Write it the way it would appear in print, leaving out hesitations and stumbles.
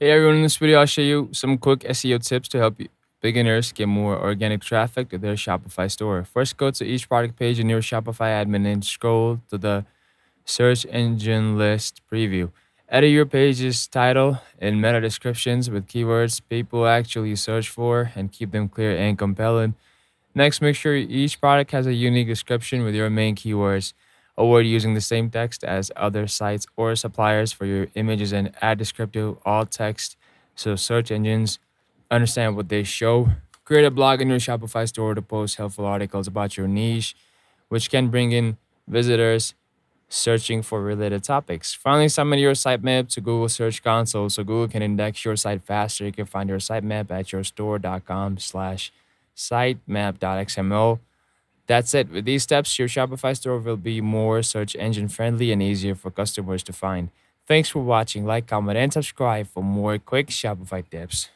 Hey everyone, in this video I'll show you some quick SEO tips to help beginners get more organic traffic to their Shopify store. First, go to each product page in your Shopify admin and scroll to the search engine list preview. Edit your page's title and meta descriptions with keywords people actually search for and keep them clear and compelling. Next, make sure each product has a unique description with your main keywords. Avoid using the same text as other sites or suppliers for your images and add descriptive alt text so search engines understand what they show. Create a blog in your Shopify store to post helpful articles about your niche, which can bring in visitors searching for related topics. Finally, submit your sitemap to Google Search Console so Google can index your site faster. You can find your sitemap at yourstore.com/sitemap.xml. That's it. With these steps, your Shopify store will be more search engine friendly and easier for customers to find. Thanks for watching. Like, comment, and subscribe for more quick Shopify tips.